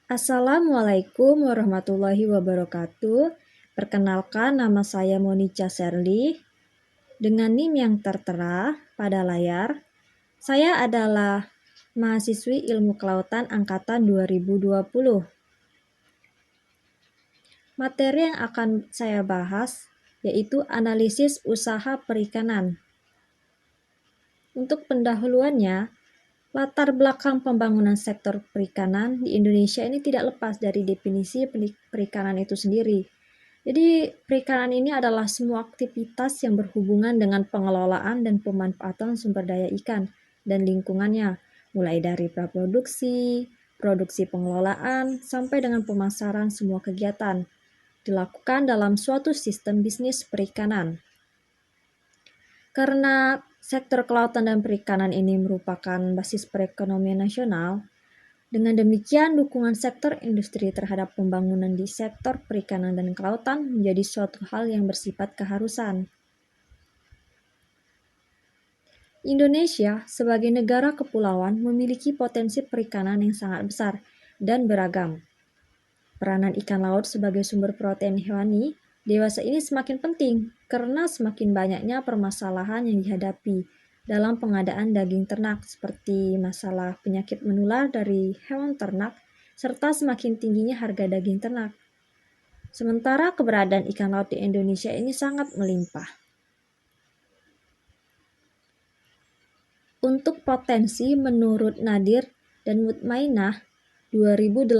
Assalamualaikum warahmatullahi wabarakatuh. Perkenalkan, nama saya Monica Serli. Dengan NIM yang tertera pada layar, saya adalah mahasiswi Ilmu Kelautan angkatan 2020. Materi yang akan saya bahas yaitu analisis usaha perikanan. Untuk pendahuluannya, latar belakang pembangunan sektor perikanan di Indonesia ini tidak lepas dari definisi perikanan itu sendiri. Jadi, perikanan ini adalah semua aktivitas yang berhubungan dengan pengelolaan dan pemanfaatan sumber daya ikan dan lingkungannya, mulai dari praproduksi, produksi pengelolaan, sampai dengan pemasaran semua kegiatan, dilakukan dalam suatu sistem bisnis perikanan. Karena sektor kelautan dan perikanan ini merupakan basis perekonomian nasional, dengan demikian dukungan sektor industri terhadap pembangunan di sektor perikanan dan kelautan menjadi suatu hal yang bersifat keharusan. Indonesia sebagai negara kepulauan memiliki potensi perikanan yang sangat besar dan beragam. Peranan ikan laut sebagai sumber protein hewani dewasa ini semakin penting karena semakin banyaknya permasalahan yang dihadapi dalam pengadaan daging ternak seperti masalah penyakit menular dari hewan ternak serta semakin tingginya harga daging ternak. Sementara keberadaan ikan laut di Indonesia ini sangat melimpah. Untuk potensi menurut Nadir dan Mutmainah 2018,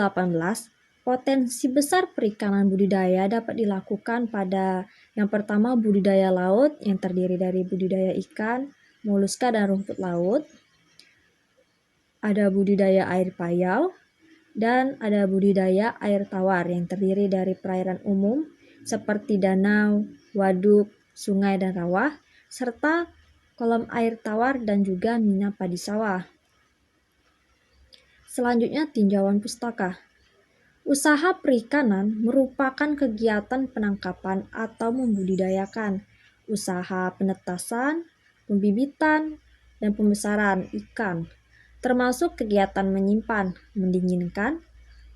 potensi besar perikanan budidaya dapat dilakukan pada yang pertama budidaya laut yang terdiri dari budidaya ikan, moluska dan rumput laut. Ada budidaya air payau dan ada budidaya air tawar yang terdiri dari perairan umum seperti danau, waduk, sungai dan rawa serta kolam air tawar dan juga mina padi sawah. Selanjutnya tinjauan pustaka. Usaha perikanan merupakan kegiatan penangkapan atau membudidayakan, usaha penetasan, pembibitan, dan pembesaran ikan, termasuk kegiatan menyimpan, mendinginkan,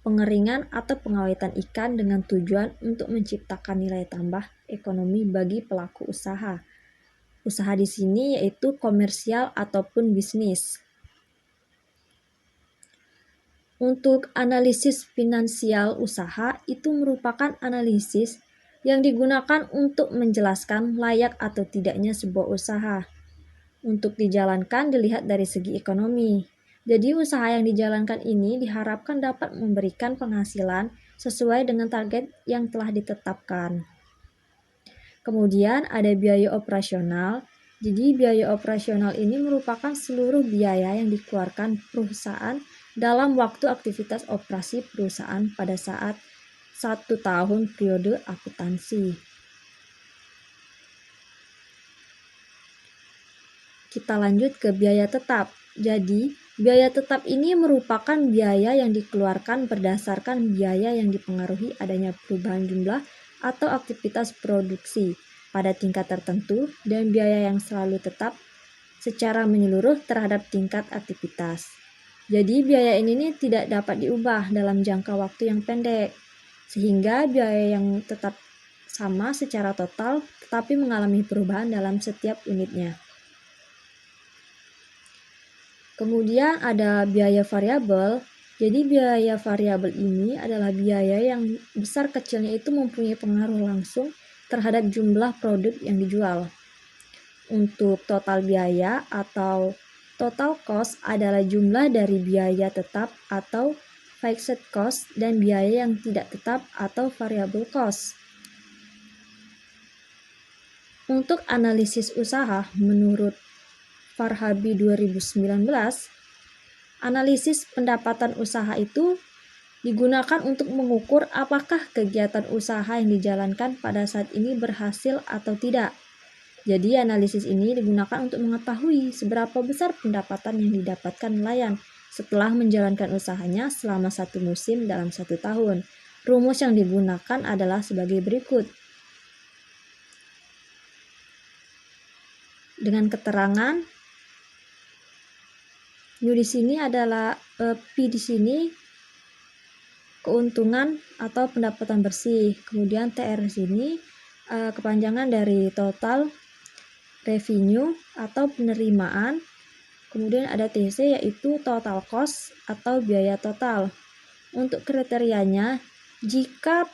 pengeringan atau pengawetan ikan dengan tujuan untuk menciptakan nilai tambah ekonomi bagi pelaku usaha. Usaha di sini yaitu komersial ataupun bisnis. Untuk analisis finansial usaha itu merupakan analisis yang digunakan untuk menjelaskan layak atau tidaknya sebuah usaha. Untuk dijalankan dilihat dari segi ekonomi. Jadi usaha yang dijalankan ini diharapkan dapat memberikan penghasilan sesuai dengan target yang telah ditetapkan. Kemudian ada biaya operasional. Jadi biaya operasional ini merupakan seluruh biaya yang dikeluarkan perusahaan dalam waktu aktivitas operasi perusahaan pada saat 1 tahun periode akuntansi. Kita lanjut ke biaya tetap. Jadi, biaya tetap ini merupakan biaya yang dikeluarkan berdasarkan biaya yang dipengaruhi adanya perubahan jumlah atau aktivitas produksi pada tingkat tertentu dan biaya yang selalu tetap secara menyeluruh terhadap tingkat aktivitas. Jadi biaya ini tidak dapat diubah dalam jangka waktu yang pendek, sehingga biaya yang tetap sama secara total tetapi mengalami perubahan dalam setiap unitnya. Kemudian ada biaya variabel. Jadi biaya variabel ini adalah biaya yang besar kecilnya itu mempunyai pengaruh langsung terhadap jumlah produk yang dijual. Untuk total biaya atau total cost adalah jumlah dari biaya tetap atau fixed cost dan biaya yang tidak tetap atau variable cost. Untuk analisis usaha menurut Farhabi 2019, analisis pendapatan usaha itu digunakan untuk mengukur apakah kegiatan usaha yang dijalankan pada saat ini berhasil atau tidak. Jadi analisis ini digunakan untuk mengetahui seberapa besar pendapatan yang didapatkan nelayan setelah menjalankan usahanya selama 1 musim dalam 1 tahun. Rumus yang digunakan adalah sebagai berikut. Dengan keterangan U di sini adalah P di sini keuntungan atau pendapatan bersih. Kemudian TR di sini kepanjangan dari total revenue atau penerimaan. Kemudian ada TC yaitu total cost atau biaya total. Untuk kriterianya, jika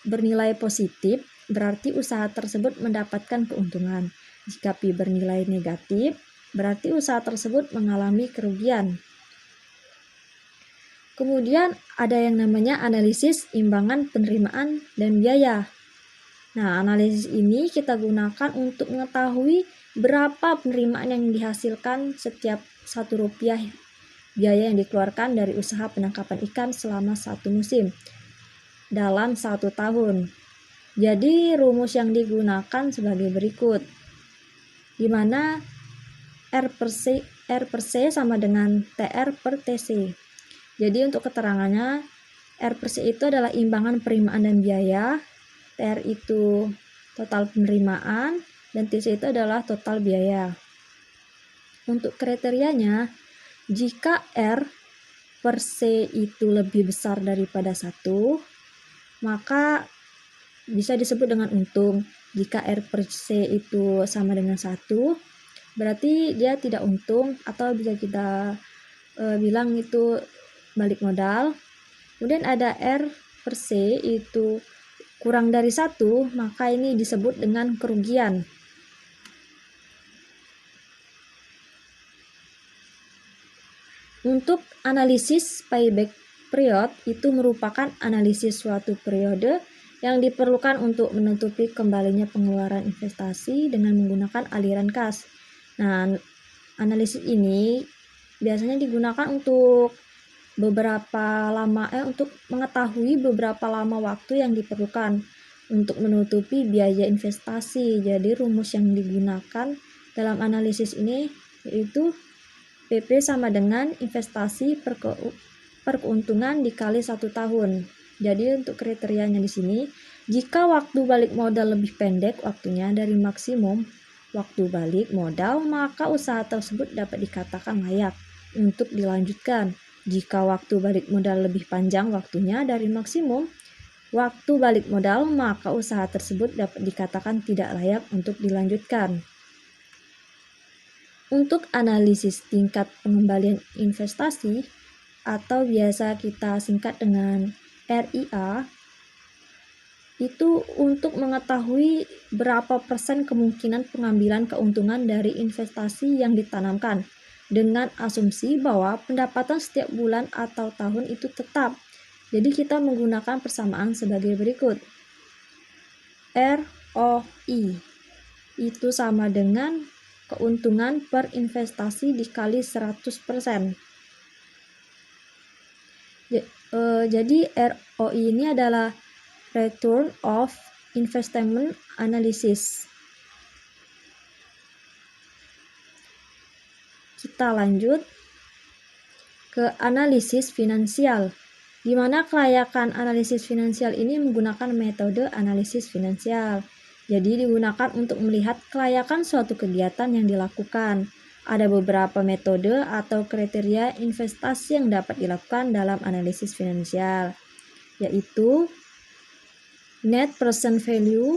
bernilai positif, berarti usaha tersebut mendapatkan keuntungan. Jika P bernilai negatif, berarti usaha tersebut mengalami kerugian. Kemudian ada yang namanya analisis imbangan penerimaan dan biaya. Nah, analisis ini kita gunakan untuk mengetahui berapa penerimaan yang dihasilkan setiap Rp1 biaya yang dikeluarkan dari usaha penangkapan ikan selama 1 musim dalam 1 tahun. Jadi rumus yang digunakan sebagai berikut, di mana R per C sama dengan TR per TC. Jadi untuk keterangannya, R per C itu adalah imbangan penerimaan dan biaya, TR itu total penerimaan, dan TC itu adalah total biaya. Untuk kriterianya, jika R per C itu lebih besar daripada 1, maka bisa disebut dengan untung. Jika R per C itu sama dengan 1, berarti dia tidak untung, atau bisa kita bilang itu balik modal. Kemudian ada R per C itu kurang dari 1, maka ini disebut dengan kerugian. Untuk analisis payback period, itu merupakan analisis suatu periode yang diperlukan untuk menutupi kembalinya pengeluaran investasi dengan menggunakan aliran kas. Nah, analisis ini biasanya digunakan untuk untuk mengetahui beberapa lama waktu yang diperlukan untuk menutupi biaya investasi. Jadi rumus yang digunakan dalam analisis ini yaitu PP sama dengan investasi per keuntungan dikali 1 tahun. Jadi untuk kriterianya di sini, jika waktu balik modal lebih pendek waktunya dari maksimum waktu balik modal, maka usaha tersebut dapat dikatakan layak untuk dilanjutkan. Jika waktu balik modal lebih panjang waktunya dari maksimum waktu balik modal, maka usaha tersebut dapat dikatakan tidak layak untuk dilanjutkan. Untuk analisis tingkat pengembalian investasi atau biasa kita singkat dengan RIA, itu untuk mengetahui berapa persen kemungkinan pengambilan keuntungan dari investasi yang ditanamkan, dengan asumsi bahwa pendapatan setiap bulan atau tahun itu tetap. Jadi kita menggunakan persamaan sebagai berikut. ROI itu sama dengan keuntungan per investasi dikali 100%. Jadi ROI ini adalah Return of Investment Analysis. Kita lanjut ke analisis finansial, di mana kelayakan analisis finansial ini menggunakan metode analisis finansial. Jadi digunakan untuk melihat kelayakan suatu kegiatan yang dilakukan. Ada beberapa metode atau kriteria investasi yang dapat dilakukan dalam analisis finansial, yaitu net present value,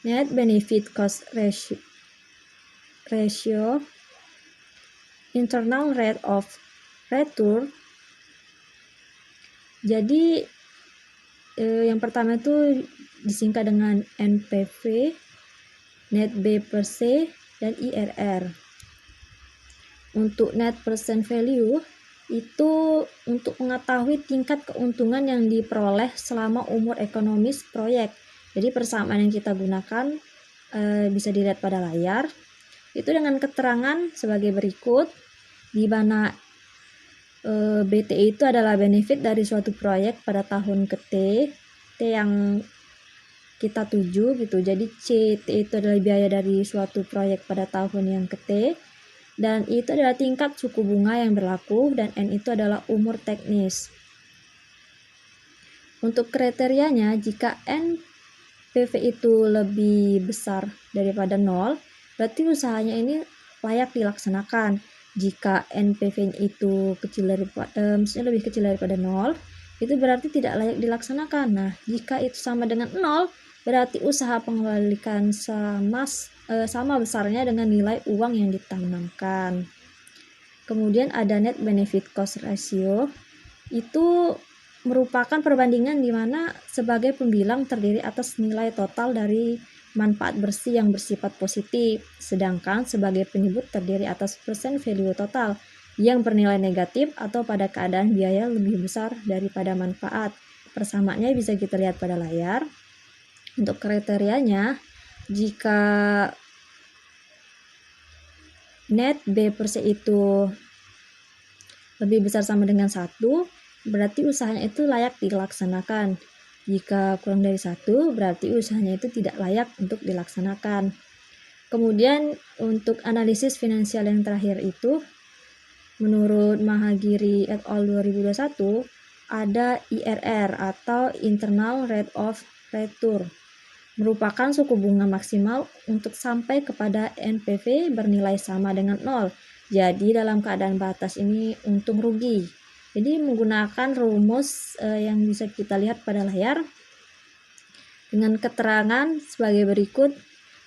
net benefit cost ratio, internal rate of return. Jadi yang pertama itu disingkat dengan NPV, net B per C, dan IRR. Untuk net present value itu untuk mengetahui tingkat keuntungan yang diperoleh selama umur ekonomis proyek. Jadi persamaan yang kita gunakan bisa dilihat pada layar. Itu dengan keterangan sebagai berikut, di mana BT itu adalah benefit dari suatu proyek pada tahun ke T yang kita tuju gitu. Jadi CT itu adalah biaya dari suatu proyek pada tahun yang ke T, dan itu adalah tingkat suku bunga yang berlaku, dan N itu adalah umur teknis. Untuk kriterianya, jika NPV itu lebih besar daripada 0, berarti usahanya ini layak dilaksanakan. Jika NPV itu lebih kecil daripada 0, itu berarti tidak layak dilaksanakan. Nah, jika itu sama dengan 0, berarti usaha pengembalikan sama besarnya dengan nilai uang yang ditanamkan. Kemudian ada net benefit cost ratio, itu merupakan perbandingan di mana sebagai pembilang terdiri atas nilai total dari manfaat bersih yang bersifat positif, sedangkan sebagai penyebut terdiri atas persen value total yang bernilai negatif atau pada keadaan biaya lebih besar daripada manfaat. Persamaannya bisa kita lihat pada layar. Untuk kriterianya, jika net B per C itu lebih besar sama dengan 1, berarti usahanya itu layak dilaksanakan. Jika kurang dari 1, berarti usahanya itu tidak layak untuk dilaksanakan. Kemudian untuk analisis finansial yang terakhir itu, menurut Mahagiri et al. 2021, ada IRR atau Internal Rate of Return, merupakan suku bunga maksimal untuk sampai kepada NPV bernilai sama dengan 0. Jadi dalam keadaan batas ini untung rugi. Jadi menggunakan rumus yang bisa kita lihat pada layar dengan keterangan sebagai berikut,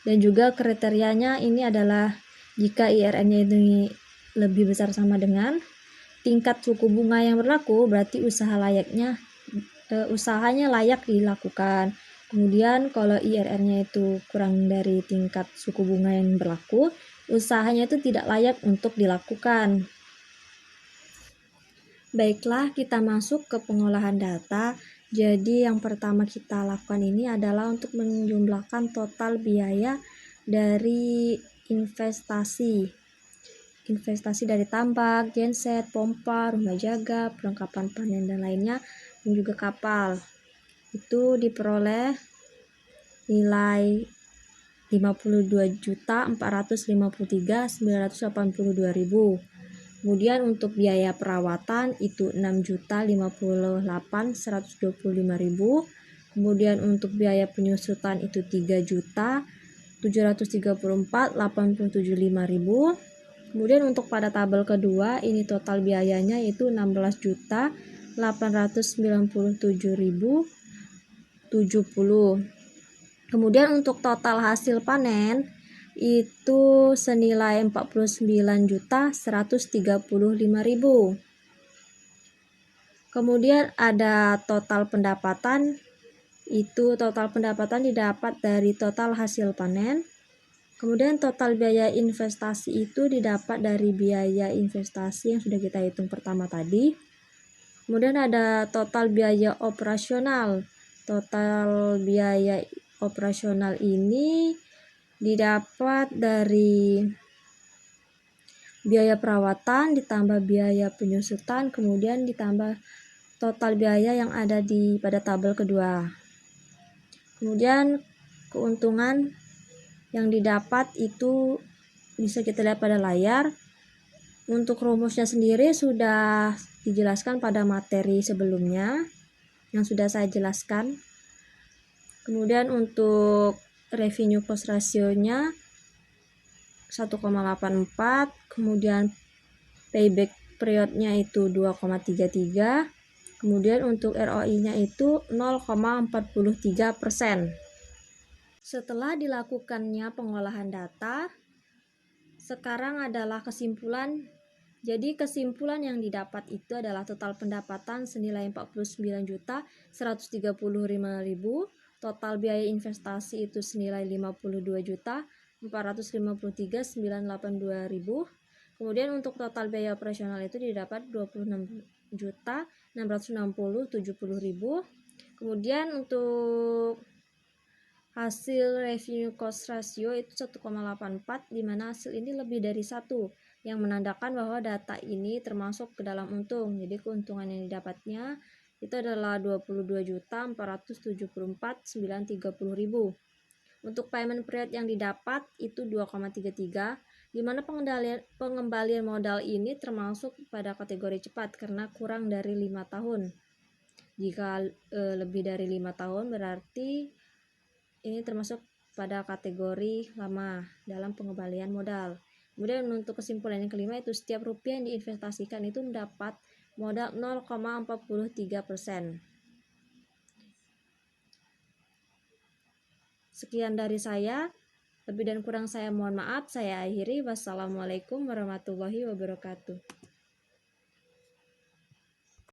dan juga kriterianya ini adalah jika IRR-nya ini lebih besar sama dengan tingkat suku bunga yang berlaku, berarti usahanya layak dilakukan. Kemudian kalau IRR-nya itu kurang dari tingkat suku bunga yang berlaku, usahanya itu tidak layak untuk dilakukan. Baiklah, kita masuk ke pengolahan data. Jadi yang pertama kita lakukan ini adalah untuk menjumlahkan total biaya dari investasi dari tambak, genset, pompa, rumah jaga, perlengkapan panen dan lainnya, dan juga kapal. Itu diperoleh nilai 52.453.982.000. Kemudian untuk biaya perawatan itu 6.058.125.000. Kemudian untuk biaya penyusutan itu 3.734.875.000. Kemudian untuk pada tabel kedua ini total biayanya itu 16.897.070. Kemudian untuk total hasil panen itu senilai 49.135.000. Kemudian ada total pendapatan, itu total pendapatan didapat dari total hasil panen. Kemudian total biaya investasi itu didapat dari biaya investasi yang sudah kita hitung pertama tadi. Kemudian ada total biaya operasional. Total biaya operasional ini didapat dari biaya perawatan ditambah biaya penyusutan, kemudian ditambah total biaya yang ada pada tabel kedua. Kemudian keuntungan yang didapat itu bisa kita lihat pada layar. Untuk rumusnya sendiri sudah dijelaskan pada materi sebelumnya yang sudah saya jelaskan. Kemudian untuk revenue cost ratio-nya 1,84, kemudian payback period-nya itu 2,33, kemudian untuk ROI-nya itu 0,43%. Setelah dilakukannya pengolahan data, sekarang adalah kesimpulan. Jadi kesimpulan yang didapat itu adalah total pendapatan senilai 49.135.000, total biaya investasi itu senilai 52.453.982.000. Kemudian untuk total biaya operasional itu didapat 26.660.070. Kemudian untuk hasil revenue cost ratio itu 1,84, di mana hasil ini lebih dari 1, yang menandakan bahwa data ini termasuk ke dalam untung. Jadi keuntungan yang didapatnya itu adalah 22.474.930.000. Untuk payment period yang didapat itu 2,33, di mana pengembalian modal ini termasuk pada kategori cepat karena kurang dari 5 tahun. Jika lebih dari 5 tahun berarti ini termasuk pada kategori lama dalam pengembalian modal. Kemudian untuk kesimpulan yang kelima itu setiap rupiah yang diinvestasikan itu mendapat modal 0,43%. Sekian dari saya. Lebih dan kurang saya mohon maaf. Saya akhiri. Wassalamualaikum warahmatullahi wabarakatuh.